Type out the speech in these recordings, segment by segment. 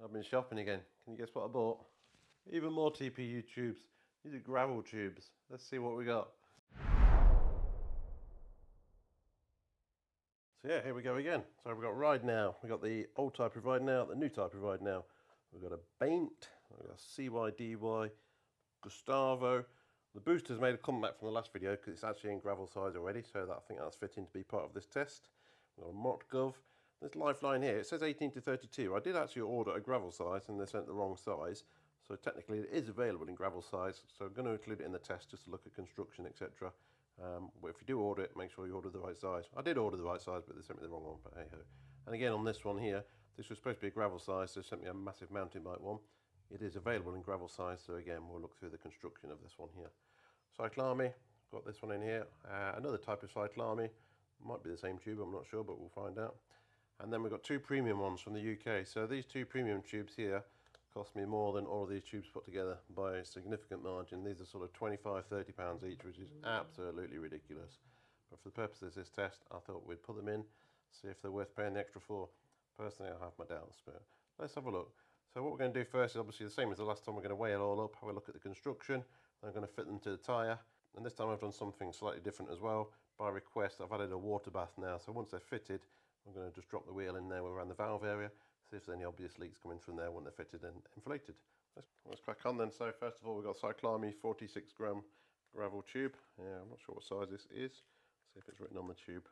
I've been shopping again. Can you guess what I bought? Even more TPU tubes. These are gravel tubes. Let's see what we got. So yeah, here we go again. So we've got Ride Now. We've got the old type of Ride Now, the new type of Ride Now. We've got a Baint, we've got a CYDY, Gustavo. The booster's made a comeback from the last video because it's actually in gravel size already, so I think that's fitting to be part of this test. We've got a Motgov. This lifeline here, it says 18 to 32. I did actually order a gravel size and they sent the wrong size. So technically it is available in gravel size. So I'm going to include it in the test just to look at construction, etc. But if you do order it, make sure you order the right size. I did order the right size, but they sent me the wrong one, but hey ho. And again on this one here, this was supposed to be a gravel size, so they sent me a massive mountain bike one. It is available in gravel size, so again we'll look through the construction of this one here. Cyclami, got this one in here. Another type of Cyclami, might be the same tube, I'm not sure, but we'll find out. And then we've got two premium ones from the UK. So these two premium tubes here cost me more than all of these tubes put together by a significant margin. These are sort of 25, 30 pounds each, which is absolutely ridiculous. But for the purposes of this test, I thought we'd put them in, see if they're worth paying the extra for. Personally, I have my doubts, but let's have a look. So what we're going to do first is obviously the same as the last time. We're going to weigh it all up, have a look at the construction. Then I'm going to fit them to the tyre. And this time I've done something slightly different as well. By request, I've added a water bath now. So once they're fitted, I'm going to just drop the wheel in there around the valve area, see if there's any obvious leaks coming from there when they're fitted and inflated. Let's crack on then. So first of all, we've got Cyclami 46 gram gravel tube. Yeah, I'm not sure what size this is. See if it's written on the tube.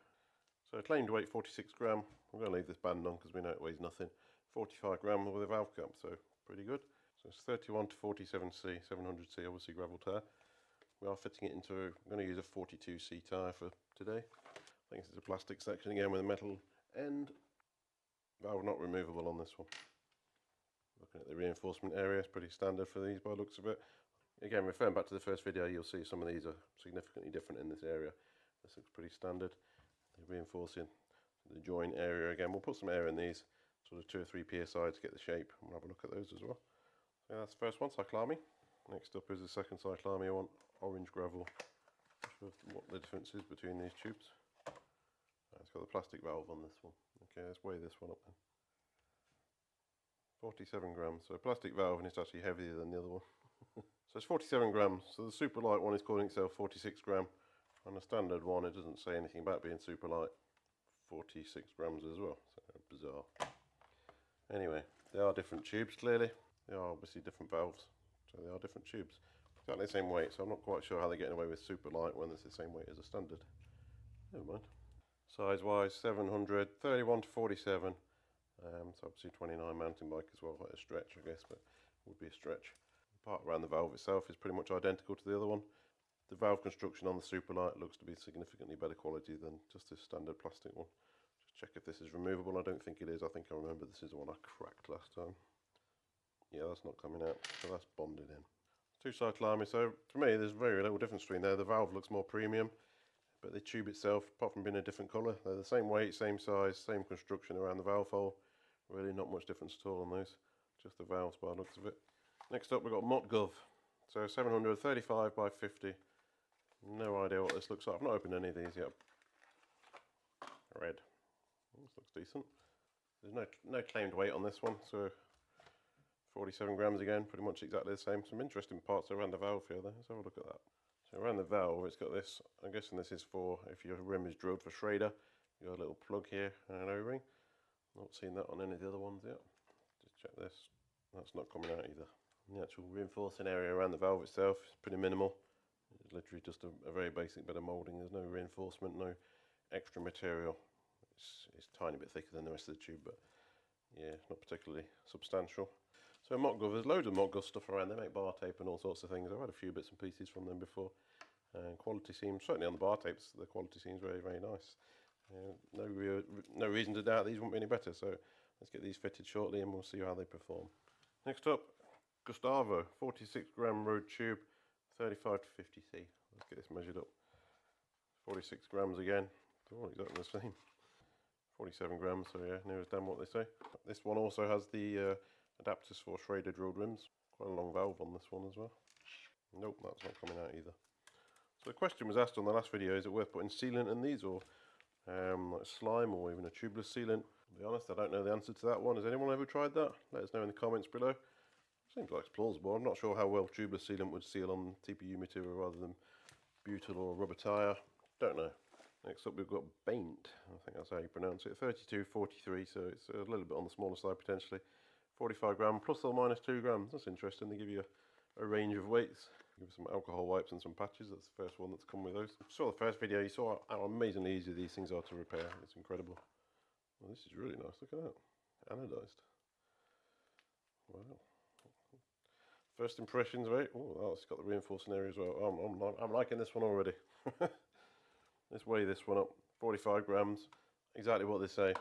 So claimed weight 46 gram. I'm going to leave this band on because we know it weighs nothing. 45 gram with a valve cap, so pretty good. So it's 31 to 47C, 700C, obviously gravel tyre. We are fitting it into, I'm going to use a 42C tyre for today. I think this is a plastic section again with a metal end. Valve not removable on this one. Looking at the reinforcement area, it's pretty standard for these by the looks of it. Again, referring back to the first video, you'll see some of these are significantly different in this area. This looks pretty standard. They're reinforcing the joint area again. We'll put some air in these, sort of 2 or 3 psi to get the shape. We'll have a look at those as well. So that's the first one, Cyclami. Next up is the second Cyclami. I want orange gravel. Not sure what the difference is between these tubes. It's got the plastic valve on this one. Okay, let's weigh this one up then. 47 grams, so a plastic valve, and it's actually heavier than the other one. So it's 47 grams, so the super light one is calling itself 46 gram. On the standard one, it doesn't say anything about being super light. 46 grams as well, so bizarre. Anyway, they are different tubes clearly. They are obviously different valves, so they are different tubes. Exactly the same weight, so I'm not quite sure how they're getting away with super light when it's the same weight as a standard. Never mind. Size wise, 700, 31 to 47. So obviously 29 mountain bike as well, quite a stretch I guess, but it would be a stretch. The part around the valve itself is pretty much identical to the other one. The valve construction on the Superlight looks to be significantly better quality than just this standard plastic one. Just check if this is removable. I don't think it is. I think I remember this is the one I cracked last time. Yeah, that's not coming out, so that's bonded in. Two Cyclami, so for me there's very little difference between there. The valve looks more premium, but the tube itself, apart from being a different colour, they're the same weight, same size, same construction around the valve hole. Really not much difference at all on those, just the valves by the looks of it. Next up we've got Motgov, so 735 by 50. No idea what this looks like. I've not opened any of these yet. Red. This looks decent. There's no claimed weight on this one, so 47 grams again, pretty much exactly the same. Some interesting parts around the valve here though. Let's have a look at that. So around the valve it's got this, I'm guessing this is for if your rim is drilled for Schrader. You've got a little plug here and an O-ring. Not seen that on any of the other ones yet. Just check this. That's not coming out either. And the actual reinforcing area around the valve itself is pretty minimal. It's literally just a very basic bit of moulding. There's no reinforcement, no extra material. It's a tiny bit thicker than the rest of the tube, but yeah, not particularly substantial. So Motgov, there's loads of Motgov stuff around. They make bar tape and all sorts of things. I've had a few bits and pieces from them before. And quality seems, certainly on the bar tapes, the quality seems very, very nice. No reason to doubt these won't be any better, so let's get these fitted shortly and we'll see how they perform. Next up, Gustavo, 46 gram road tube, 35 to 50C. Let's get this measured up. 46 grams again, they're all exactly the same. 47 grams, so yeah, near as damn what they say. This one also has the adapters for Schrader drilled rims. Quite a long valve on this one as well. Nope, that's not coming out either. So the question was asked on the last video, is it worth putting sealant in these, or like slime, or even a tubeless sealant? To be honest, I don't know the answer to that one. Has anyone ever tried that? Let us know in the comments below. Seems like it's plausible. I'm not sure how well tubeless sealant would seal on TPU material rather than butyl or rubber tyre. Don't know. Next up we've got Baint. I think that's how you pronounce it. 3243, so it's a little bit on the smaller side potentially. 45 gram plus or minus 2 grams. That's interesting. They give you a range of weights. Give some alcohol wipes and some patches. That's the first one that's come with those. If you saw the first video, you saw how amazingly easy these things are to repair. It's incredible. Well, this is really nice. Look at that. Anodized. Wow. First impressions, right? Oh, it's got the reinforcing area as well. I'm liking this one already. Let's weigh this one up. 45 grams. Exactly what they say.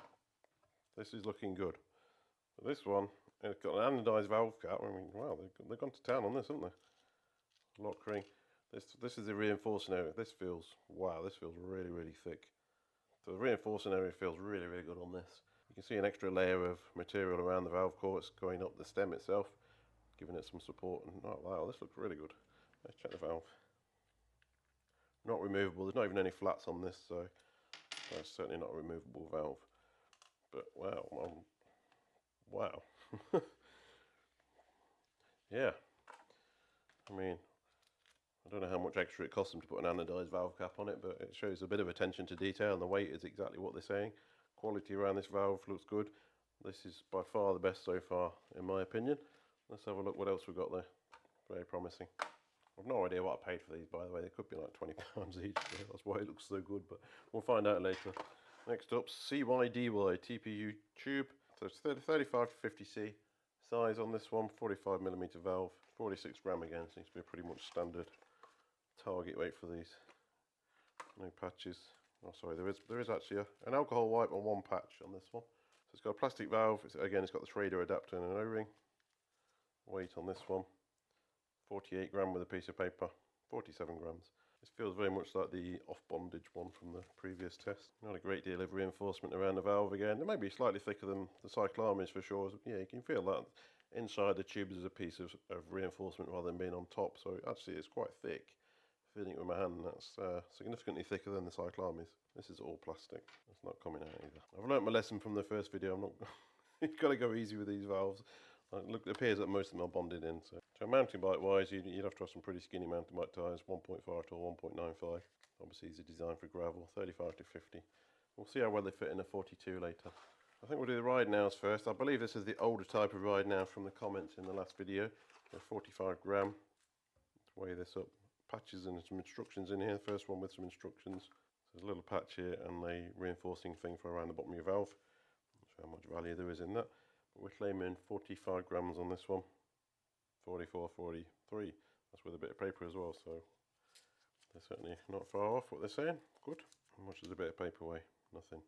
This is looking good. But this one, it's got an anodized valve cap. I mean, wow, they've gone to town on this, haven't they? Lock ring. This is the reinforcing area. This feels, wow, this feels really, really thick. So the reinforcing area feels really, really good on this. You can see an extra layer of material around the valve courts going up the stem itself, giving it some support. And oh wow, this looks really good. Let's check the valve. Not removable. There's not even any flats on this, so that's certainly not a removable valve. But wow, wow. Yeah. I mean, I don't know how much extra it costs them to put an anodized valve cap on it, but it shows a bit of attention to detail, and the weight is exactly what they're saying. Quality around this valve looks good. This is by far the best so far, in my opinion. Let's have a look what else we've got there. Very promising. I've no idea what I paid for these, by the way. They could be like £20 each, so that's why it looks so good, but we'll find out later. Next up, CYDY TPU tube. So it's 35 to 50C. Size on this one, 45mm valve, 46 gram again. Seems to be a pretty much standard target weight for these. No patches. Oh, sorry, there is actually an alcohol wipe and one patch on this one. So it's got a plastic valve. Again, it's got the Trader adapter and an O-ring. Weight on this one, 48 gram with a piece of paper, 47 grams. This feels very much like the off-bondage one from the previous test. Not a great deal of reinforcement around the valve again. It may be slightly thicker than the cyclamis for sure. Yeah, you can feel that inside the tube is a piece of reinforcement rather than being on top. So actually it's quite thick. Feeling it with my hand, that's significantly thicker than the cyclamis. This is all plastic. It's not coming out either. I've learnt my lesson from the first video. I'm not. You've got to go easy with these valves. Look, it appears that most of them are bonded in. So mountain bike wise, you'd have to have some pretty skinny mountain bike tyres, 1.5 to 1.95. Obviously these are designed for gravel, 35 to 50. We'll see how well they fit in a 42 later. I think we'll do the ride nows first. I believe this is the older type of ride now from the comments in the last video. They're 45 gram. Let's weigh this up. Patches and some instructions in here. First one with some instructions. There's a little patch here and a reinforcing thing for around the bottom of your valve. Not sure how much value there is in that. But we're claiming 45 grams on this one. 44, 43. That's with a bit of paper as well, so they're certainly not far off what they're saying. Good. How much does a bit of paper weigh? Nothing.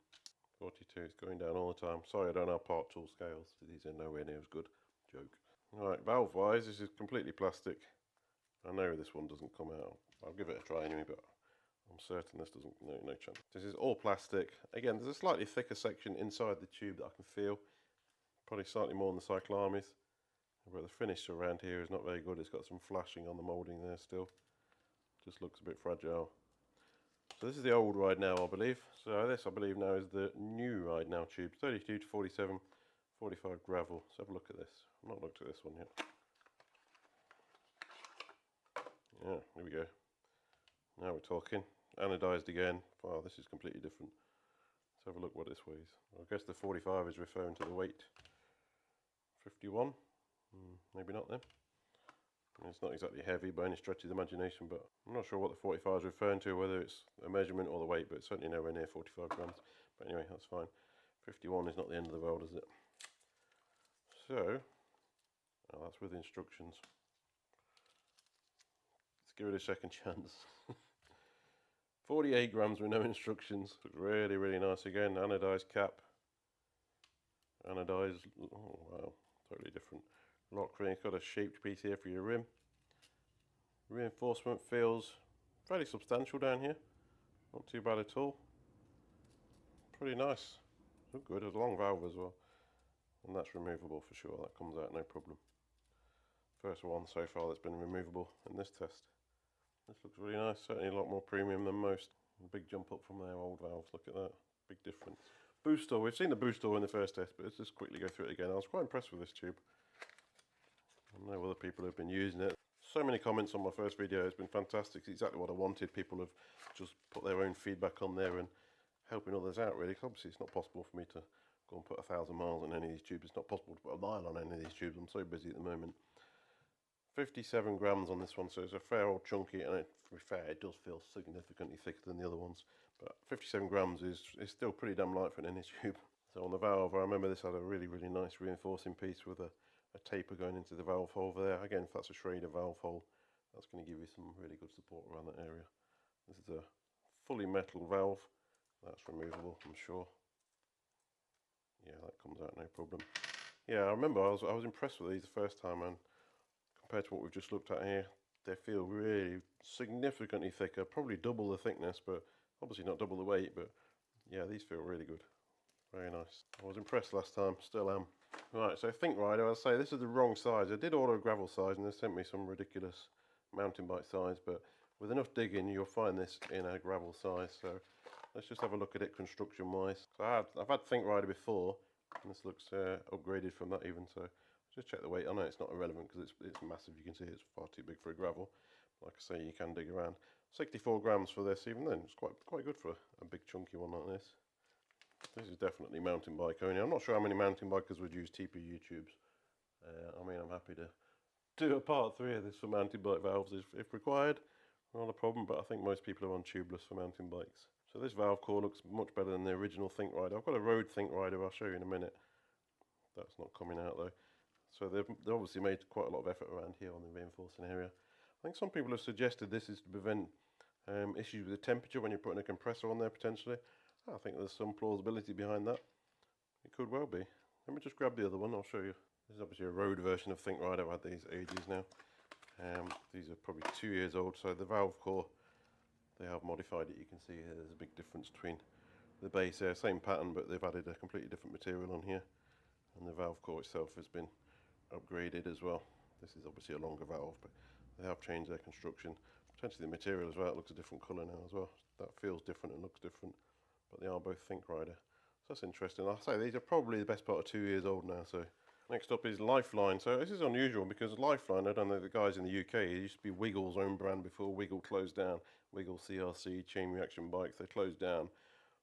42, it's going down all the time. Sorry, I don't have part tool scales. These are nowhere near as good. Joke. Alright, valve wise, this is completely plastic. I know this one doesn't come out. I'll give it a try anyway, but I'm certain this doesn't, no chance. This is all plastic. Again, there's a slightly thicker section inside the tube that I can feel. Probably slightly more than the cyclamis. But the finish around here is not very good. It's got some flashing on the moulding there still. Just looks a bit fragile. So this is the old ride now, I believe. So this, I believe, now is the new ride now tube. 32 to 47, 45 gravel. Let's have a look at this. I've not looked at this one yet. Yeah, here we go. Now we're talking. Anodized again. Wow, this is completely different. Let's have a look what this weighs. I guess the 45 is referring to the weight. 51. Maybe not then. It's not exactly heavy by any stretch of the imagination, but I'm not sure what the 45 is referring to, whether it's a measurement or the weight, but it's certainly nowhere near 45 grams. But anyway, that's fine. 51 is not the end of the world, is it? So, oh, that's with instructions. Let's give it a second chance. 48 grams with no instructions. Really, really nice again. Anodized cap. Anodized, oh wow, totally different. Lock ring, it's got a shaped piece here for your rim. Reinforcement feels fairly substantial down here. Not too bad at all. Pretty nice. Look good, there's a long valve as well. And that's removable for sure, that comes out no problem. First one so far that's been removable in this test. This looks really nice, certainly a lot more premium than most. A big jump up from their old valves, look at that, big difference. booster. We've seen the booster in the first test, but let's just quickly go through it again. I was quite impressed with this tube. I know other people have been using it. So many comments on my first video. It's been fantastic. It's exactly what I wanted. People have just put their own feedback on there and helping others out, really. 'Cause obviously, it's not possible for me to go and put 1,000 miles on any of these tubes. It's not possible to put a mile on any of these tubes. I'm so busy at the moment. 57 grams on this one, so it's a fair old chunky, and to be fair, it does feel significantly thicker than the other ones. But 57 grams is still pretty damn light for an inner tube. So on the valve, I remember this had a really, really nice reinforcing piece with a taper going into the valve hole there. Again, if that's a Schrader valve hole, that's going to give you some really good support around that area. This is a fully metal valve. That's removable, I'm sure. Yeah, that comes out no problem. Yeah, I remember I was impressed with these the first time, and compared to what we've just looked at here, they feel really significantly thicker, probably double the thickness, but obviously not double the weight, but yeah, these feel really good. Very nice. I was impressed last time, still am. Right, so Think Rider, I'll say this is the wrong size. I did order a gravel size and they sent me some ridiculous mountain bike size, but with enough digging you'll find this in a gravel size. So let's just have a look at it construction wise. So I've had Think Rider before, and this looks upgraded from that even, so just check the weight. I know it's not irrelevant because it's massive, you can see it's far too big for a gravel. Like I say, you can dig around. 64 grams for this, even then it's quite good for a big chunky one like this. This is definitely mountain bike only. I'm not sure how many mountain bikers would use TPU tubes. I mean, I'm happy to do a part 3 of this for mountain bike valves if required. Not a problem, but I think most people are on tubeless for mountain bikes. So this valve core looks much better than the original Think Rider. I've got a road Think Rider, I'll show you in a minute. That's not coming out though. So they've obviously made quite a lot of effort around here on the reinforcing area. I think some people have suggested this is to prevent issues with the temperature when you're putting a compressor on there potentially. I think there's some plausibility behind that. It could well be. Let me just grab the other one, I'll show you. This is obviously a road version of Think Rider. I've had these ages now. These are probably 2 years old, so the valve core, they have modified it. You can see here there's a big difference between the base here, same pattern, but they've added a completely different material on here. And the valve core itself has been upgraded as well. This is obviously a longer valve, but they have changed their construction. Potentially the material as well, it looks a different colour now as well. That feels different and looks different, but they are both Think Rider. So that's interesting. I'll say these are probably the best part of 2 years old now. So next up is Lifeline. So this is unusual because Lifeline, I don't know the guys in the UK, it used to be Wiggle's own brand before Wiggle closed down. Wiggle CRC, chain reaction bikes, they closed down.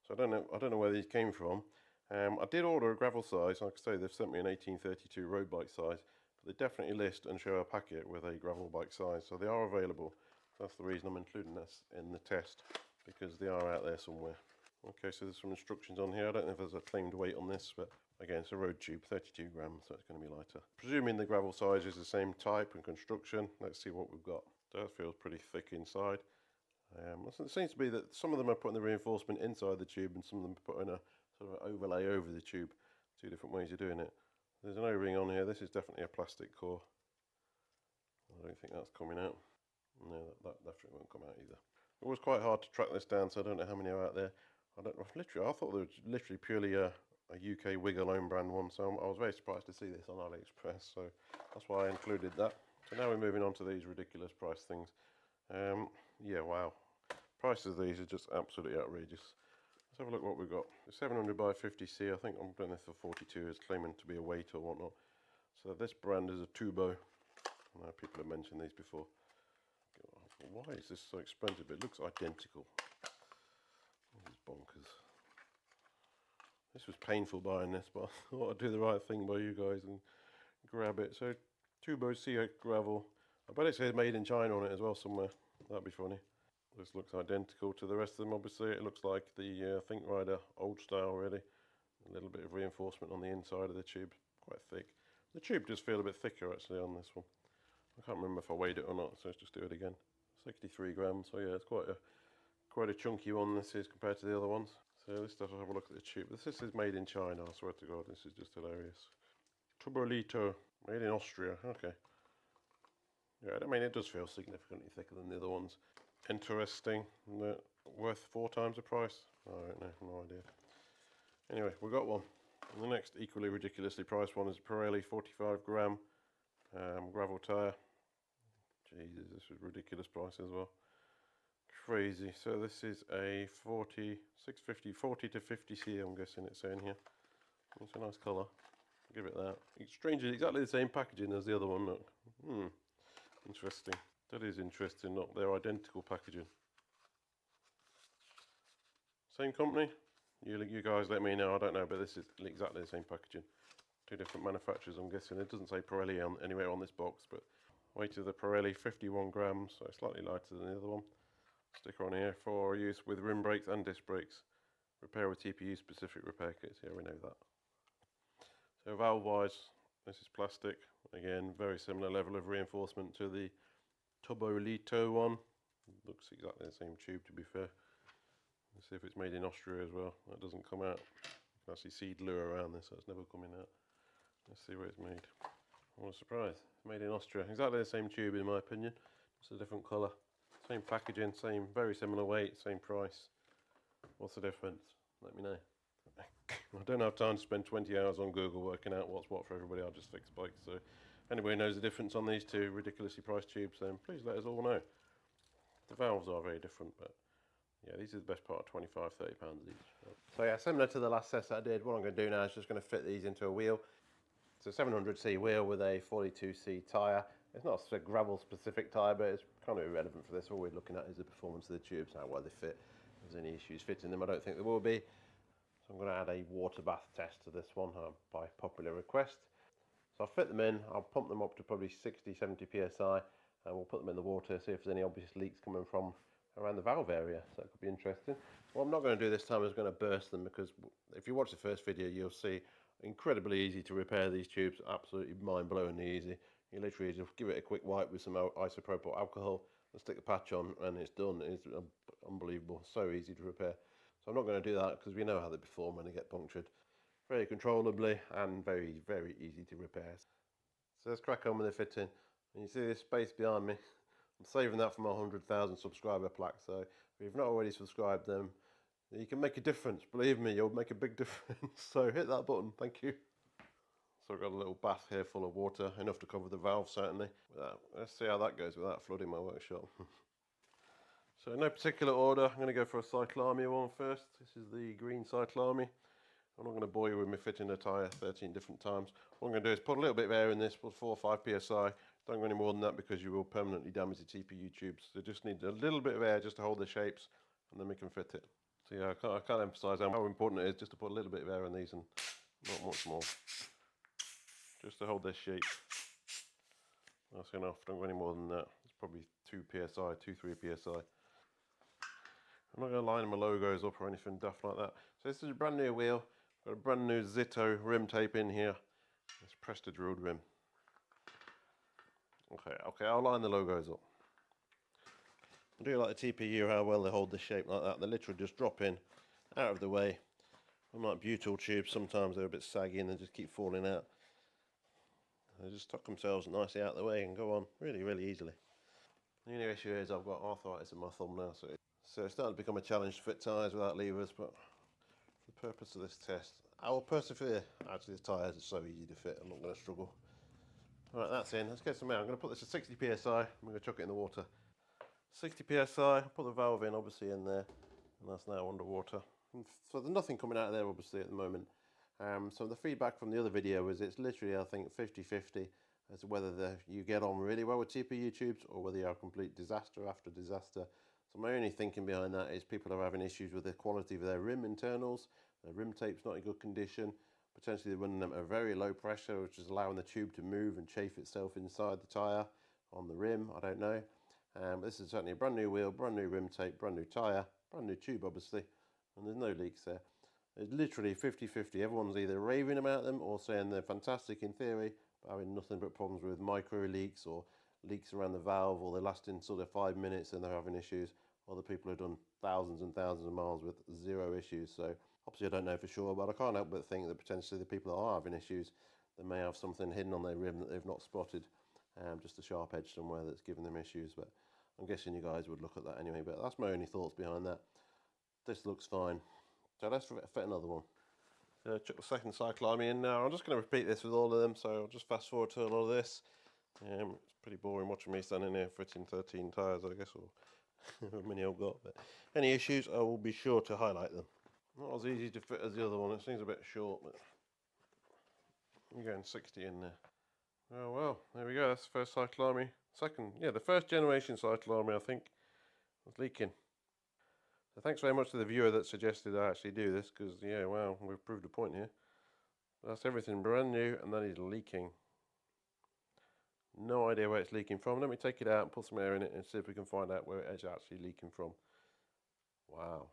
So I don't know where these came from. I did order a gravel size. Like I say, they've sent me an 1832 road bike size, but they definitely list and show a packet with a gravel bike size. So they are available. That's the reason I'm including this in the test, because they are out there somewhere. Okay, so there's some instructions on here. I don't know if there's a claimed weight on this, but again, it's a road tube, 32 grams, so it's going to be lighter. Presuming the gravel size is the same type and construction, let's see what we've got. That feels pretty thick inside. It seems to be that some of them are putting the reinforcement inside the tube and some of them are putting a sort of overlay over the tube. Two different ways of doing it. There's an O-ring on here. This is definitely a plastic core. I don't think that's coming out. No, that definitely won't come out either. It was quite hard to track this down, so I don't know how many are out there. I thought they were literally purely a UK Wiggle own brand one, so I was very surprised to see this on AliExpress, so that's why I included that. So now we're moving on to these ridiculous price things. Yeah, wow. Prices of these are just absolutely outrageous. Let's have a look what we've got. The 700 by 50C, I think I'm doing this for 42, is claiming to be a weight or whatnot. So this brand is a Tubo. I know people have mentioned these before. Why is this so expensive? It looks identical. This is bonkers. This was painful buying this, but I thought I'd do the right thing by you guys and grab it. So Tubo C8 gravel. I bet it says made in China on it as well somewhere. That'd be funny. This looks identical to the rest of them, obviously. It looks like the Think Rider old style, really. A little bit of reinforcement on the inside of the tube, quite thick. The tube does feel a bit thicker, actually, on this one. I can't remember if I weighed it or not, so let's just do it again. 63 grams, so yeah, it's quite a chunky one this is compared to the other ones. So let's have a look at the tube. This is made in China, I swear to God, this is just hilarious. Tubolito, made in Austria, okay. Yeah, I mean, it does feel significantly thicker than the other ones. Interesting. Worth 4 times the price? I don't know, no idea. Anyway, we got one. And the next equally ridiculously priced one is Pirelli 45 gram gravel tyre. Jesus, this was ridiculous price as well. crazy. So this is a 650, 40 to 50C, I'm guessing it's saying here. It's a nice colour. Give it that. It's strangely exactly the same packaging as the other one, look. Interesting. That is interesting, look, they're identical packaging. Same company? You guys let me know, I don't know, but this is exactly the same packaging. Two different manufacturers, I'm guessing. It doesn't say Pirelli anywhere on this box, but weight of the Pirelli, 51 grams, so slightly lighter than the other one. Sticker on here for use with rim brakes and disc brakes. Repair with TPU specific repair kits, yeah, we know that. So valve wise, this is plastic. Again, very similar level of reinforcement to the Tubolito one. Looks exactly the same tube, to be fair. Let's see if it's made in Austria as well. That doesn't come out. You can actually see glue around this, so it's never coming out. Let's see where it's made. What a surprise. Made in Austria. Exactly the same tube in my opinion. Just a different colour. Same packaging, same, very similar weight, same price. What's the difference? Let me know. I don't have time to spend 20 hours on Google working out what's what for everybody. I'll just fix bikes. So if anybody knows the difference on these two ridiculously priced tubes, then please let us all know. The valves are very different, but yeah, these are the best part of 25, 30 pounds each. So yeah, similar to the last test I did, what I'm going to do now is just going to fit these into a wheel. It's a 700C wheel with a 42C tyre. It's not a gravel specific tyre, but it's kind of irrelevant for this. All we're looking at is the performance of the tubes, how well they fit. If there's any issues fitting them, I don't think there will be. So I'm going to add a water bath test to this one by popular request. So I'll fit them in, I'll pump them up to probably 60, 70 psi, and we'll put them in the water, see if there's any obvious leaks coming from around the valve area. So that could be interesting. What I'm not going to do this time is going to burst them, because if you watch the first video, you'll see incredibly easy to repair these tubes, absolutely mind-blowingly easy. You literally just give it a quick wipe with some isopropyl alcohol and stick the patch on, and it's done. It's unbelievable, so easy to repair. So I'm not going to do that because we know how they perform when they get punctured. Very controllably and very, very easy to repair. So let's crack on with the fitting. And you see this space behind me? I'm saving that for my 100,000 subscriber plaque. So if you've not already subscribed, then you can make a difference. Believe me, you'll make a big difference. So hit that button. Thank you. So I've got a little bath here full of water, enough to cover the valve certainly. Let's see how that goes without flooding my workshop. So in no particular order, I'm going to go for a cyclame one first. This is the green cyclame. I'm not going to bore you with me fitting the tyre 13 different times. What I'm going to do is put a little bit of air in this, put 4 or 5 psi. Don't go any more than that because you will permanently damage the TPU tubes. So just need a little bit of air just to hold the shapes, and then we can fit it. So yeah, I can't emphasise how important it is just to put a little bit of air in these and not much more. Just to hold their shape. That's enough, don't go any more than that. It's probably 2 psi, 2-3 psi. I'm not going to line my logos up or anything daft like that. So this is a brand new wheel. Got a brand new Zitto rim tape in here. It's pressed drilled rim. Okay, I'll line the logos up. I do like the TPU, how well they hold the shape like that. They literally just drop in, out of the way. Unlike butyl tubes, sometimes they're a bit saggy and they just keep falling out. They just tuck themselves nicely out of the way and go on really, really easily. The only issue is I've got arthritis in my thumb now, so it's starting to become a challenge to fit tyres without levers, but for the purpose of this test, I will persevere. Actually, the tyres are so easy to fit, I'm not going to struggle. Alright, that's in. Let's get some air. I'm going to put this at 60 psi. I'm going to chuck it in the water. 60 psi, put the valve in, obviously, in there, and that's now underwater. So there's nothing coming out of there, obviously, at the moment. So the feedback from the other video was it's literally, I think, 50-50 as to whether you get on really well with TPU tubes or whether you are a complete disaster after disaster. So my only thinking behind that is people are having issues with the quality of their rim internals. Their rim tape's not in good condition. Potentially they're running them at a very low pressure, which is allowing the tube to move and chafe itself inside the tyre on the rim. I don't know. This is certainly a brand new wheel, brand new rim tape, brand new tyre, brand new tube obviously, and there's no leaks there. It's literally 50-50. Everyone's either raving about them or saying they're fantastic in theory, but having nothing but problems with micro leaks or leaks around the valve, or they're lasting sort of 5 minutes and they're having issues. Other people have done thousands and thousands of miles with zero issues. So obviously I don't know for sure, but I can't help but think that potentially the people that are having issues, they may have something hidden on their rim that they've not spotted, just a sharp edge somewhere that's giving them issues. But I'm guessing you guys would look at that anyway, but that's my only thoughts behind that. This looks fine. So let's fit another one. So chuck the second cyclame in now. I'm just going to repeat this with all of them, so I'll just fast forward to all of this. It's pretty boring watching me standing here fitting 13 tyres, I guess, or how many I've got. But any issues, I will be sure to highlight them. Not as easy to fit as the other one. It seems a bit short, but you're going 60 in there. Oh well, there we go. That's the first cycle army. Second, yeah, the first generation cycle army, I think, was leaking. So thanks very much to the viewer that suggested I actually do this, because yeah, wow, we've proved a point here. That's everything brand new, and that is leaking. No idea where it's leaking from. Let me take it out and put some air in it and see if we can find out where it is actually leaking from. Wow.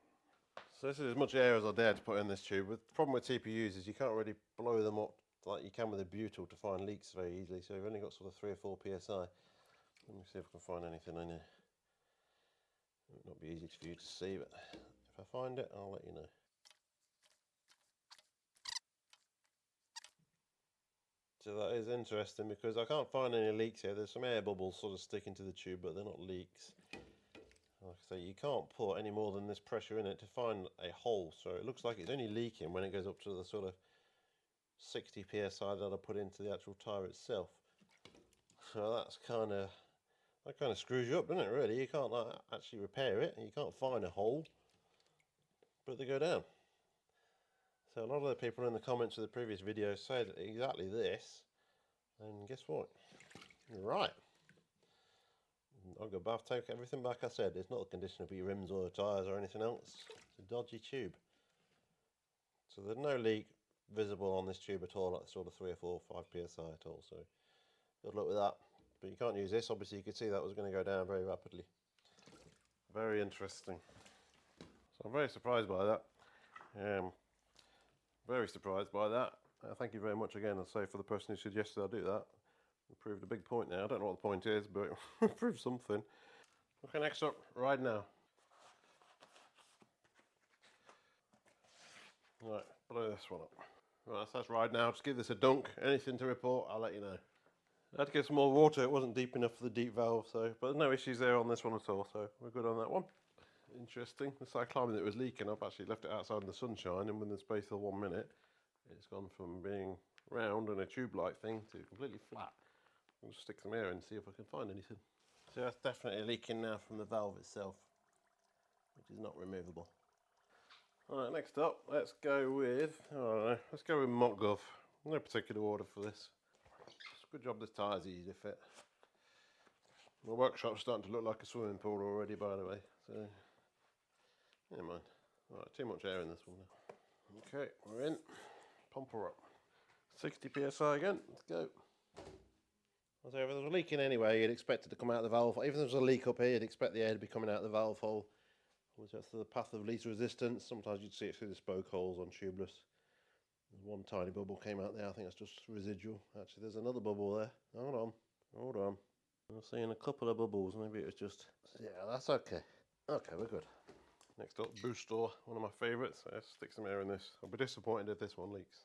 So this is as much air as I dare to put in this tube. The problem with TPUs is you can't really blow them up like you can with a butyl to find leaks very easily. So we've only got sort of 3 or 4 psi. Let me see if I can find anything in here. It might not be easy for you to see, but if I find it, I'll let you know. So that is interesting because I can't find any leaks here. There's some air bubbles sort of sticking to the tube, but they're not leaks. Like I say, you can't put any more than this pressure in it to find a hole. So it looks like it's only leaking when it goes up to the sort of 60 psi that I put into the actual tyre itself. So that kind of screws you up, doesn't it? Really, you can't actually repair it, and you can't find a hole, but they go down. So a lot of the people in the comments of the previous video said exactly this, and guess what? You're right. I'll go back, take everything back I said. It's not a condition of your rims or tyres or anything else. It's a dodgy tube. So there's no leak visible on this tube at all, at sort of 3 or 4 or 5 psi at all. So good luck with that. But you can't use this. Obviously, you could see that was going to go down very rapidly. Very interesting. So I'm very surprised by that. Very surprised by that. Thank you very much again, I'll say, for the person who suggested I do that. We proved a big point now. I don't know what the point is, but it proved something. Okay, next up, ride now. Right, blow this one up. Right, so that's ride now. Just give this a dunk. Anything to report, I'll let you know. I had to get some more water. It wasn't deep enough for the deep valve, so but no issues there on this one at all. So we're good on that one. Interesting. The cyclone that was leaking, I've actually left it outside in the sunshine, and within the space of 1 minute, it's gone from being round and a tube-like thing to completely flat. I'll just stick some air in and see if I can find anything. So that's definitely leaking now from the valve itself, which is not removable. Alright, next up, let's go with, I don't know, let's go with Mockgov. No particular order for this. It's a good job this tyre's easy to fit. My workshop's starting to look like a swimming pool already, by the way, so never mind. Alright, too much air in this one now. Okay, we're in. Pump her up. 60 psi again, let's go. So if there was a leak in anyway, you'd expect it to come out of the valve. Even if there was a leak up here, you'd expect the air to be coming out of the valve hole. Which that's the path of least resistance. Sometimes you'd see it through the spoke holes on tubeless. There's one tiny bubble came out there. I think that's just residual. Actually, there's another bubble there. Hold on. I'm seeing a couple of bubbles. Maybe it was just... Yeah, that's okay. Okay, we're good. Next up, boost door. One of my favourites. Let's stick some air in this. I'll be disappointed if this one leaks.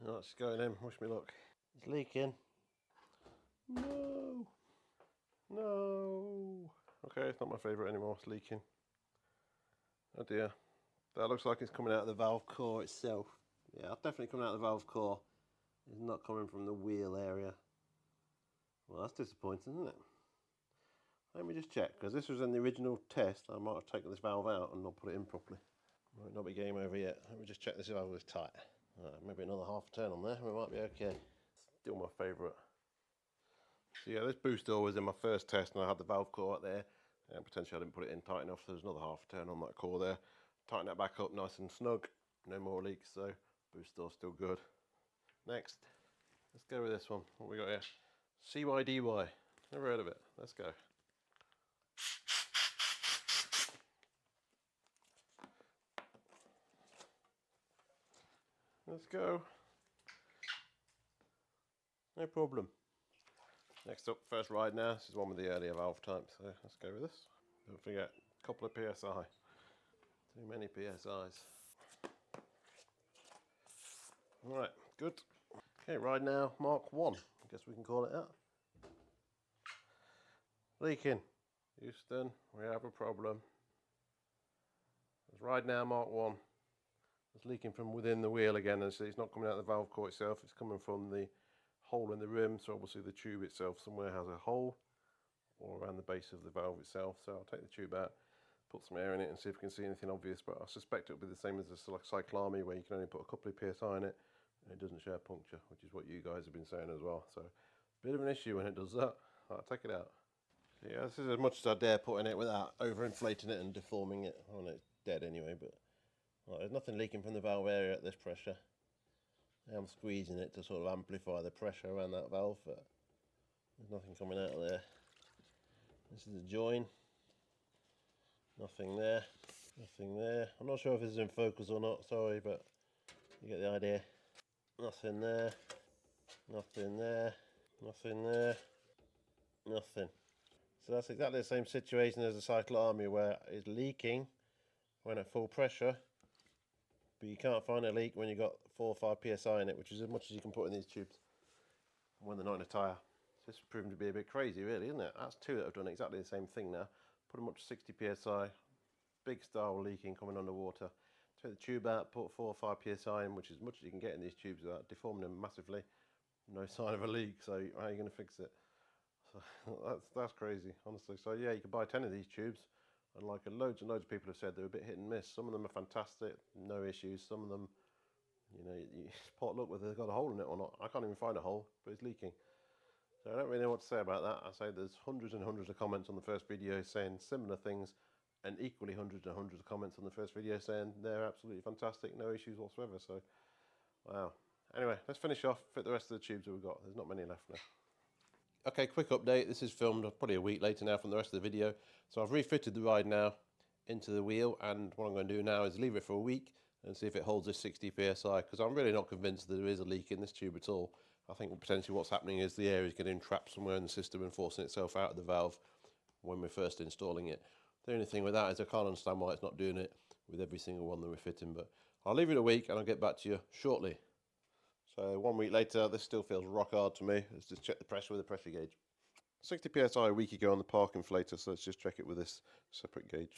Oh, it's going in. Wish me luck. It's leaking. No. No. Okay, it's not my favourite anymore. It's leaking. Oh dear. That looks like it's coming out of the valve core itself. Yeah, it's definitely coming out of the valve core. It's not coming from the wheel area. Well, that's disappointing, isn't it? Let me just check, because this was in the original test. I might have taken this valve out and not put it in properly. Might not be game over yet. Let me just check this valve is tight. Maybe another half a turn on there. We might be okay. Still my favourite. So yeah, this boost door was in my first test, and I had the valve core out there. And potentially I didn't put it in tight enough, so there's another half a turn on that core there. Tighten that back up nice and snug. No more leaks, so boost door's still good. Next, let's go with this one. What we got here? CYDY. Never heard of it. Let's go. Let's go. No problem. Next up, first ride now. This is one with the earlier valve type, so let's go with this. Don't forget, a couple of PSI. Too many PSIs. Alright, good. Okay, ride now, Mark 1. I guess we can call it that. Leaking. Houston, we have a problem. It's ride now, Mark 1. It's leaking from within the wheel again, and so it's not coming out of the valve core itself, it's coming from the hole in the rim, so obviously the tube itself somewhere has a hole, or around the base of the valve itself. So I'll take the tube out, put some air in it and see if we can see anything obvious, but I suspect it'll be the same as a cyclame, where you can only put a couple of PSI in it and it doesn't show a puncture, which is what you guys have been saying as well. So a bit of an issue when it does that. I'll take it out. So yeah, this is as much as I dare put in it without overinflating it and deforming it. Well, it's dead anyway, but there's nothing leaking from the valve area at this pressure. I'm squeezing it to sort of amplify the pressure around that valve, but there's nothing coming out of there. This is the join. Nothing there. Nothing there. I'm not sure if this is in focus or not, sorry, but you get the idea. Nothing there. Nothing there. Nothing there. Nothing. So that's exactly the same situation as the cyclame, where it's leaking when at full pressure, but you can't find a leak when you've got 4 or 5 psi in it, which is as much as you can put in these tubes when they're not in a tyre. So this is proving to be a bit crazy, really, isn't it? That's two that have done exactly the same thing now. Put them up to 60 psi, big style leaking coming underwater. Take the tube out, put 4 or 5 psi in, which is as much as you can get in these tubes without deforming them massively. No sign of a leak, so how are you going to fix it? So that's crazy, honestly. So yeah, you can buy 10 of these tubes, and like loads and loads of people have said, they're a bit hit and miss. Some of them are fantastic, no issues. Some of them, you know, you pot luck whether they've got a hole in it or not. I can't even find a hole, but it's leaking. So I don't really know what to say about that. I say there's hundreds and hundreds of comments on the first video saying similar things, and equally hundreds and hundreds of comments on the first video saying they're absolutely fantastic, no issues whatsoever. So, wow. Anyway, let's finish off, fit the rest of the tubes that we've got. There's not many left now. Okay, quick update. This is filmed probably a week later now from the rest of the video. So I've refitted the ride now into the wheel, and what I'm going to do now is leave it for a week and see if it holds this 60 psi, because I'm really not convinced that there is a leak in this tube at all. I think potentially what's happening is the air is getting trapped somewhere in the system and forcing itself out of the valve when we're first installing it. The only thing with that is I can't understand why it's not doing it with every single one that we're fitting, but I'll leave it a week and I'll get back to you shortly. So 1 week later, this still feels rock hard to me. Let's just check the pressure with a pressure gauge. 60 psi a week ago on the park inflator, so let's just check it with this separate gauge.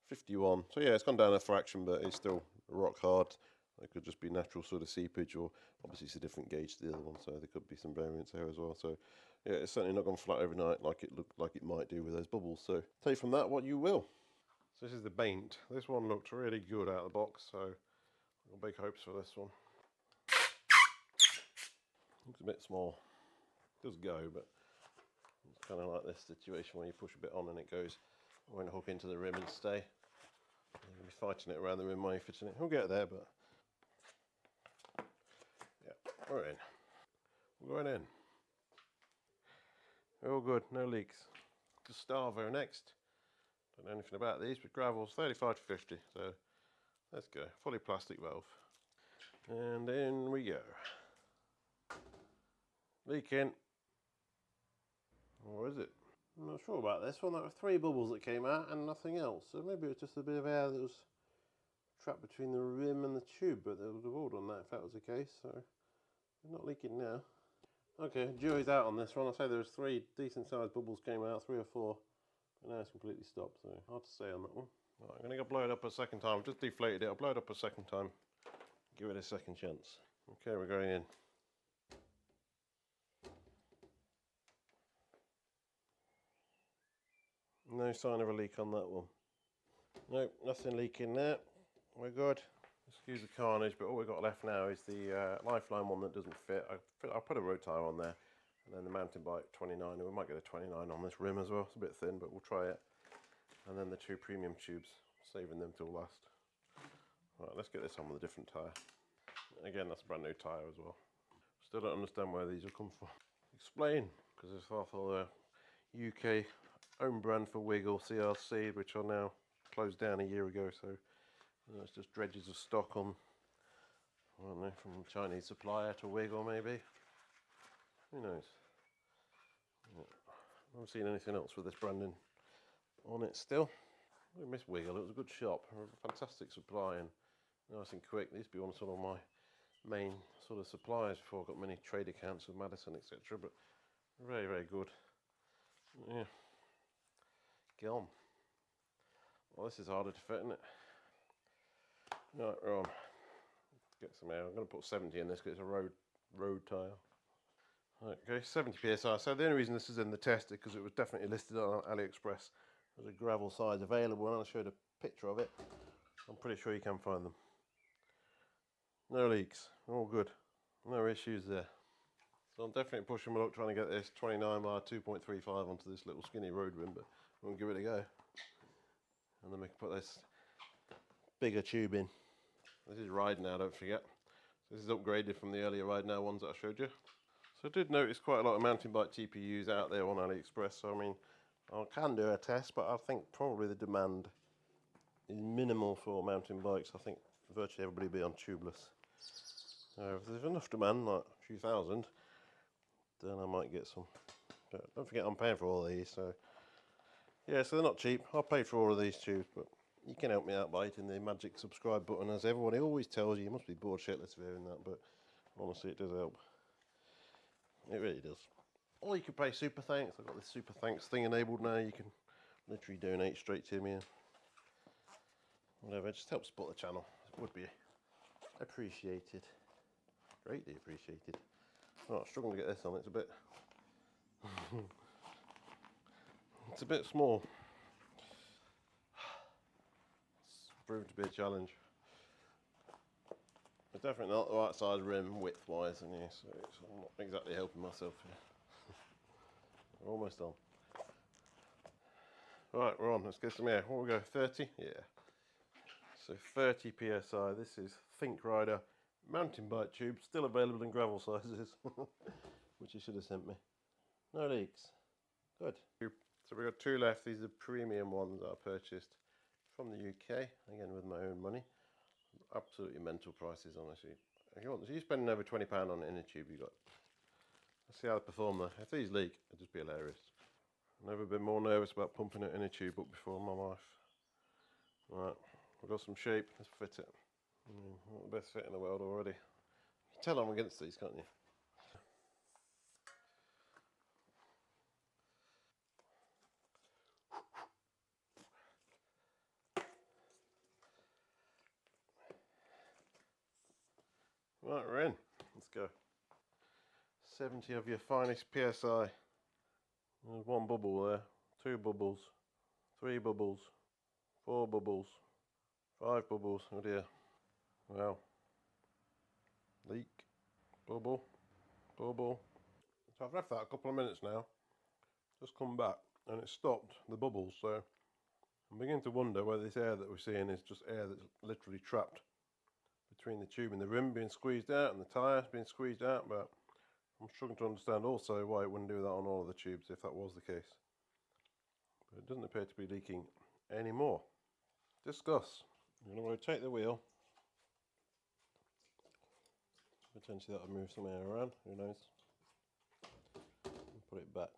51. So yeah, it's gone down a fraction, but it's still rock hard. It could just be natural sort of seepage, or obviously it's a different gauge to the other one, so there could be some variance there as well. So yeah, it's certainly not gone flat overnight like it looked like it might do with those bubbles. So take from that what you will. So this is the Baint. This one looked really good out of the box, so I've got big hopes for this one. Looks a bit small. It does go, but it's kind of like this situation where you push a bit on and it goes. It won't hook into the rim and stay. You'll be fighting it around the rim while you're fitting it. We'll get there, but yeah, we're in. We're going in. All good, no leaks. Gustavo next. Don't know anything about these, but gravel's 35 to 50, so let's go. Fully plastic valve. And in we go. Leaking. Or is it? I'm not sure about this one. There were 3 bubbles that came out and nothing else. So maybe it's just a bit of air that was trapped between the rim and the tube, but they would have all done that if that was the case. So they're not leaking now. Okay, jury's out on this one. I say there was 3 decent sized bubbles came out, 3 or 4, but now it's completely stopped. So hard to say on that one. Right, I'm going to go blow it up a second time. I've just deflated it. I'll blow it up a second time. Give it a second chance. Okay, we're going in. No sign of a leak on that one. Nope, nothing leaking there. We're good. Excuse the carnage, but all we've got left now is the Lifeline one that doesn't fit. I'll put a road tyre on there, and then the mountain bike 29, and we might get a 29 on this rim as well. It's a bit thin, but we'll try it. And then the 2 premium tubes, saving them till last. Right, let's get this on with a different tyre. Again, that's a brand new tyre as well. Still don't understand where these have come from. Explain, because it's half of the UK own brand for Wiggle CRC, which are now closed down a year ago, so it's just dredges of stock on, I don't know, from a Chinese supplier to Wiggle maybe. Who knows? I haven't seen anything else with this branding on it still. I miss Wiggle, it was a good shop, a fantastic supply and nice and quick. They used to be one of sort of my main sort of suppliers before I got many trade accounts with Madison, etc. But very, very good. Yeah. Get on. Well, this is harder to fit, isn't it? Right, we're on. Get some air. I'm going to put 70 in this because it's a road tyre. Okay, 70 psi. So the only reason this is in the test is because it was definitely listed on AliExpress as a gravel size available, and I'll show you a picture of it. I'm pretty sure you can find them. No leaks, all good, no issues there. So I'm definitely pushing my luck trying to get this 29 by 2.35 onto this little skinny road rim, but we'll give it a go. And then we can put this bigger tube in. This is ride now, don't forget. So this is upgraded from the earlier ride now ones that I showed you. So I did notice quite a lot of mountain bike TPUs out there on AliExpress. So I mean, I can do a test, but I think probably the demand is minimal for mountain bikes. I think virtually everybody will be on tubeless. So if there's enough demand, like a few thousand, then I might get some. But don't forget I'm paying for all of these, so yeah, so they're not cheap. I paid for all of these tubes, but you can help me out by hitting the magic subscribe button, as everybody always tells you. You must be bored shitless of hearing that, but honestly it does help. It really does. Or you can pay super thanks. I've got this super thanks thing enabled now. You can literally donate straight to me and whatever. It just helps support the channel. It would be appreciated. Greatly appreciated. Oh, I'm struggling to get this on. It's a bit it's a bit small. It's proved to be a challenge. It's definitely not the right size rim width wise in here, so I'm not exactly helping myself here. We're almost on. Right, we're on. Let's get some air. What we go? 30? Yeah. So 30 psi. This is Think Rider mountain bike tube, still available in gravel sizes, which you should have sent me. No leaks. Good. So we've got two left. These are premium ones that I purchased from the UK, again with my own money. Absolutely mental prices, honestly. If you spend over £20 on an inner tube, you got. Let's see how they perform though. If these leak, it'd just be hilarious. Never been more nervous about pumping an inner tube up before in my life. Right, we've got some shape. Let's fit it. Not the best fit in the world already. You can tell I'm against these, can't you? Right, we're in. Let's go. 70 of your finest PSI. There's one bubble there, two bubbles, three bubbles, four bubbles, five bubbles. Oh dear. Well, leak, bubble, bubble. So I've left that a couple of minutes now. Just come back and it stopped the bubbles. So I'm beginning to wonder whether this air that we're seeing is just air that's literally trapped between the tube and the rim being squeezed out and the tyre being squeezed out. But I'm struggling to understand also why it wouldn't do that on all of the tubes if that was the case. But it doesn't appear to be leaking anymore. Discuss. I'm going to rotate the wheel. Potentially that'll move some air around, who knows. And put it back.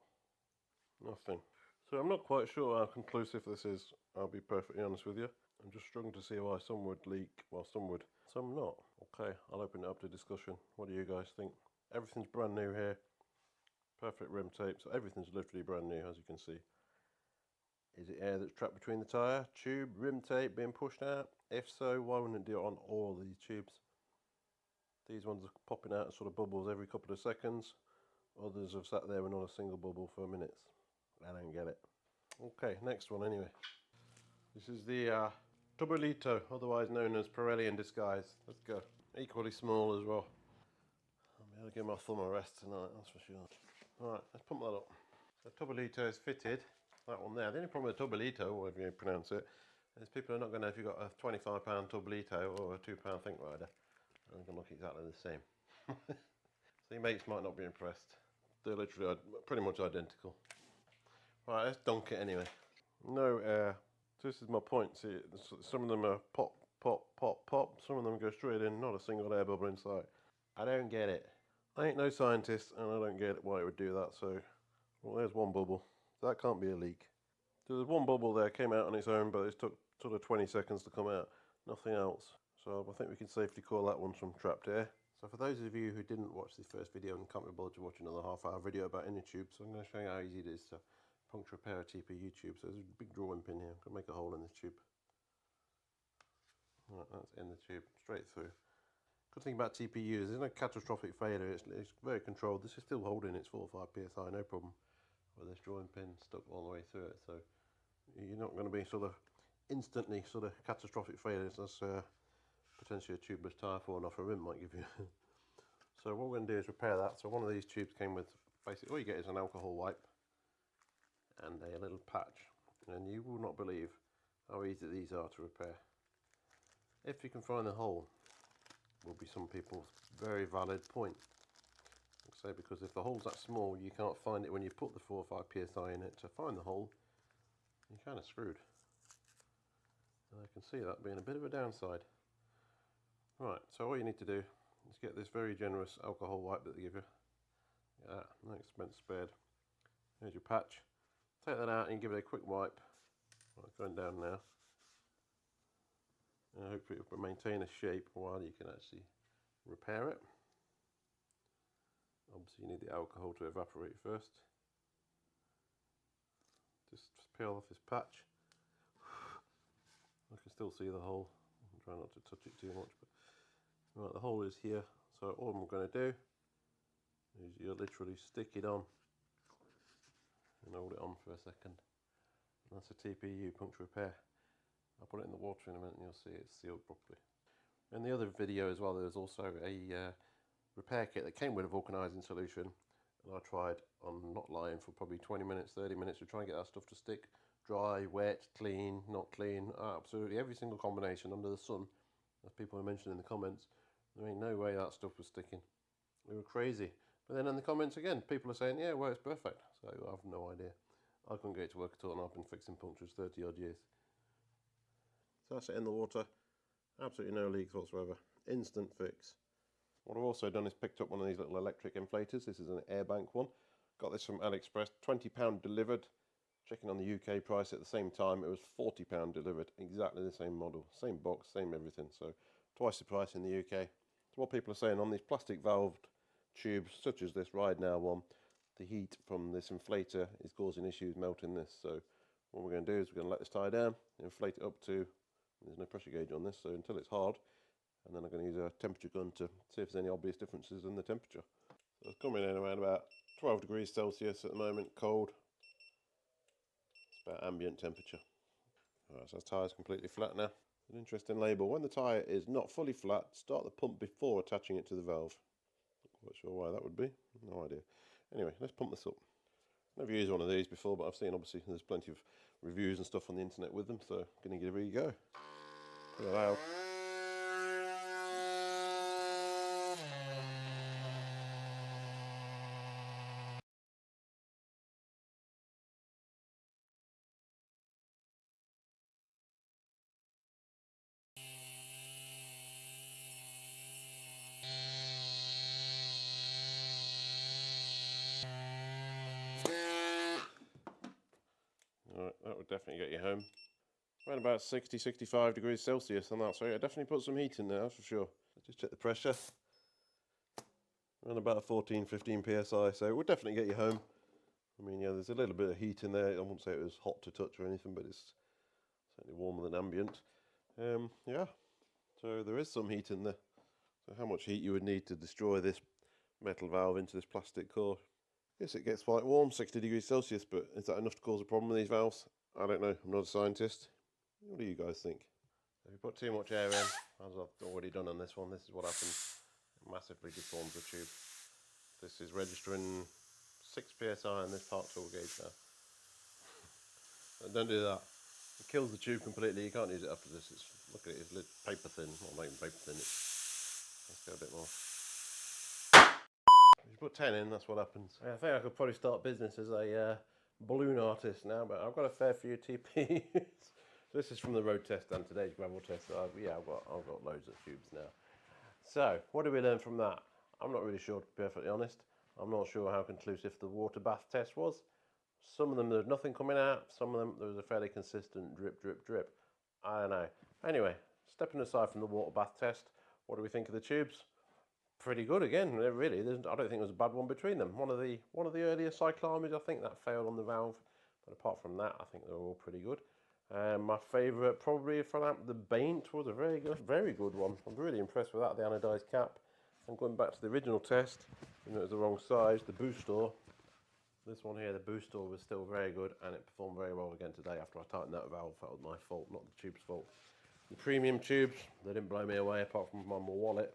Nothing. So I'm not quite sure how conclusive this is, I'll be perfectly honest with you. I'm just struggling to see why some would leak, while some would, some not. Okay, I'll open it up to discussion. What do you guys think? Everything's brand new here. Perfect rim tape, so everything's literally brand new, as you can see. Is it air that's trapped between the tyre, tube, rim tape being pushed out? If so, why wouldn't it do it on all these tubes? These ones are popping out sort of bubbles every couple of seconds. Others have sat there with not a single bubble for minutes. I don't get it. Okay, next one anyway. This is the Tubolito, otherwise known as Pirelli in disguise. Let's go. Equally small as well. I'll be able to give my thumb a rest tonight, that's for sure. Alright, let's pump that up. So Tubolito is fitted. That one there. The only problem with Tubolito, whatever you pronounce it, is people are not going to know if you've got a £25 Tubolito or a £2 Think Rider. They're going to look exactly the same. So your mates might not be impressed. They're literally pretty much identical. Right, let's dunk it anyway. No air. This is my point. See, some of them are pop, pop, pop, pop. Some of them go straight in, not a single air bubble inside. I don't get it. I ain't no scientist, and I don't get why it would do that. So, well, there's one bubble. That can't be a leak. So there's one bubble there, came out on its own, but it took sort of 20 seconds to come out. Nothing else. So I think we can safely call that one some trapped air. So for those of you who didn't watch the first video and can't be bothered to watch another half-hour video about inner tubes, so I'm going to show you how easy it is to puncture a pair of TPU tubes. So there's a big drawing pin here. I'm going to make a hole in this tube. Right, that's in the tube, straight through. Good thing about TPU is there's no catastrophic failure. It's very controlled. This is still holding its 4 or 5 psi, no problem. With this drawing pin stuck all the way through it, so you're not going to be sort of instantly sort of catastrophic failures as potentially a tubeless tyre falling off a rim might give you. So what we're going to do is repair that. So one of these tubes came with basically all you get is an alcohol wipe and a little patch, and you will not believe how easy these are to repair. If you can find the hole, will be some people's very valid point. Say, because if the hole's that small, you can't find it when you put the 4 or 5 psi in it to find the hole, you're kind of screwed. And I can see that being a bit of a downside. Right, so all you need to do is get this very generous alcohol wipe that they give you. Yeah, no expense spared. Here's your patch. Take that out and give it a quick wipe. Right, it's going down now. And hopefully it will maintain a shape while you can actually repair it. Obviously you need the alcohol to evaporate first. Just peel off this patch. I can still see the hole. I'm trying not to touch it too much, but right, the hole is here. So all I'm going to do is you literally stick it on and hold it on for a second. And that's a TPU puncture repair. I'll put it in the water in a minute and you'll see it's sealed properly. In the other video as well, there's also a repair kit that came with a vulcanizing solution, and I tried, I'm not lying, for probably 20 minutes, 30 minutes to try and get that stuff to stick. Dry, wet, clean, not clean, absolutely every single combination under the sun, as people have mentioned in the comments. There ain't no way that stuff was sticking. We were crazy. But then in the comments again, people are saying, yeah, well, it's perfect. So I have no idea. I couldn't get it to work at all, and I've been fixing punctures 30 odd years. So that's it in the water. Absolutely no leaks whatsoever. Instant fix. What I've also done is picked up one of these little electric inflators. This is an air bank one. Got this from AliExpress, £20 delivered. Checking on the UK price at the same time, it was £40 delivered. Exactly the same model, same box, same everything. So twice the price in the UK. So what people are saying on these plastic valved tubes, such as this Ride Now one, the heat from this inflator is causing issues melting this. So what we're going to do is we're going to let this tie down, inflate it up to, there's no pressure gauge on this, so until it's hard, and then I'm going to use a temperature gun to see if there's any obvious differences in the temperature. So it's coming in around about 12 degrees Celsius at the moment, cold. It's about ambient temperature. Alright, so the tyre is completely flat now. An interesting label. When the tyre is not fully flat, start the pump before attaching it to the valve. Not quite sure why that would be. No idea. Anyway, let's pump this up. Never used one of these before, but I've seen obviously there's plenty of reviews and stuff on the internet with them, so I'm going to give it a go. Pretty loud. Alright, that would definitely get you home. Around about 60, 65 degrees Celsius on that, so yeah, definitely put some heat in there, that's for sure. Just check the pressure. Around about 14, 15 psi, so it would definitely get you home. I mean, yeah, there's a little bit of heat in there. I wouldn't say it was hot to touch or anything, but it's certainly warmer than ambient. Yeah, so there is some heat in there. So how much heat you would need to destroy this metal valve into this plastic core? Yes, it gets quite warm, 60 degrees Celsius, but is that enough to cause a problem with these valves? I don't know, I'm not a scientist. What do you guys think? If you put too much air in, as I've already done on this one, this is what happens. It massively deforms the tube. This is registering 6 psi in this part tool gauge now. Don't do that. It kills the tube completely. You can't use it after this. Look at it, it's paper thin. Well, not even paper thin. Let's go a bit more. If you put 10 in, that's what happens. I think I could probably start business as a balloon artist now, but I've got a fair few TPUs. So this is from the road test and today's gravel test. So I've got loads of tubes now. So what do we learn from that? I'm not really sure, to be perfectly honest. I'm not sure how conclusive the water bath test was. Some of them there's nothing coming out. Some of them there was a fairly consistent drip, drip, drip. I don't know. Anyway, stepping aside from the water bath test, what do we think of the tubes? Pretty good again, really. I don't think there's a bad one between them. One of the earlier cyclames, I think that failed on the valve, but apart from that, I think they're all pretty good. My favourite probably for that, the Baint was a very good one. I'm really impressed with that, the anodised cap. And going back to the original test, even though it was the wrong size, the Boostor. This one here, the Boostor, was still very good, and it performed very well again today after I tightened that valve. That was my fault, not the tube's fault. The premium tubes, they didn't blow me away apart from my wallet.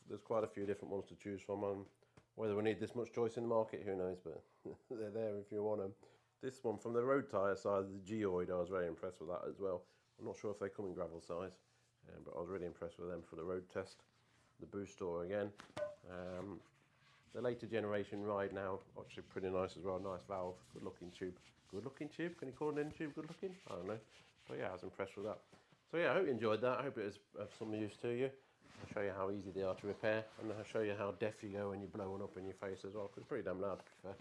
There's quite a few different ones to choose from. Whether we need this much choice in the market, who knows, but they're there if you want them. This one from the road tyre side, the Geoid, I was very impressed with that as well. I'm not sure if they come in gravel size, but I was really impressed with them for the road test. The Boostor again. The later generation ride now, actually pretty nice as well, nice valve, good looking tube. Good looking tube, can you call it in tube good looking? I don't know. But yeah, I was impressed with that. So yeah, I hope you enjoyed that. I hope it was of some use to you. I'll show you how easy they are to repair, and I'll show you how deaf you go when you're blowing up in your face as well, because it's pretty damn loud to be fair.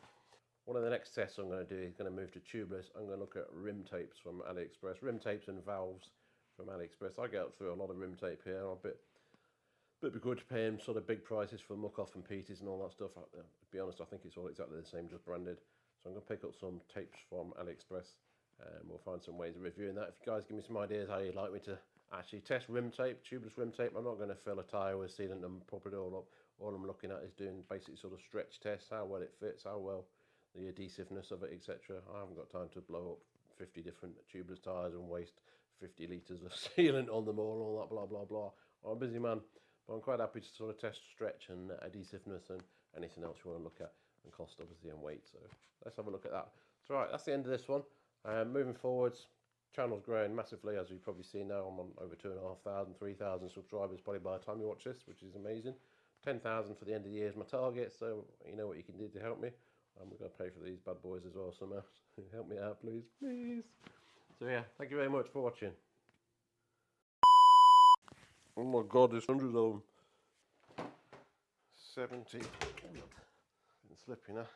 One of the next tests I'm going to do is going to move to tubeless. I'm going to look at rim tapes from AliExpress, rim tapes and valves from AliExpress. I get up through a lot of rim tape here. I'm a bit begrudge paying sort of big prices for muck off and Peters and all that stuff. To be honest, I think it's all exactly the same, just branded. So I'm going to pick up some tapes from AliExpress, and we'll find some ways of reviewing that. If you guys give me some ideas how you'd like me to actually test rim tape, tubeless rim tape, I'm not going to fill a tyre with sealant and pop it all up. All I'm looking at is doing basic sort of stretch tests, how well it fits, how well the adhesiveness of it, etc. I haven't got time to blow up 50 different tubeless tyres and waste 50 litres of sealant on them all that blah blah blah. I'm a busy man, but I'm quite happy to sort of test stretch and adhesiveness and anything else you want to look at, and cost obviously and weight. So let's have a look at that. So right, that's the end of this one. Moving forwards, channel's growing massively, as you've probably seen now. I'm on over 2,500, 3,000 subscribers probably by the time you watch this, which is amazing. 10,000 for the end of the year is my target, so you know what you can do to help me. And we're going to pay for these bad boys as well somehow. Help me out, please, please. So yeah, thank you very much for watching. Oh my god, there's hundreds of them. 70. It's slipping now.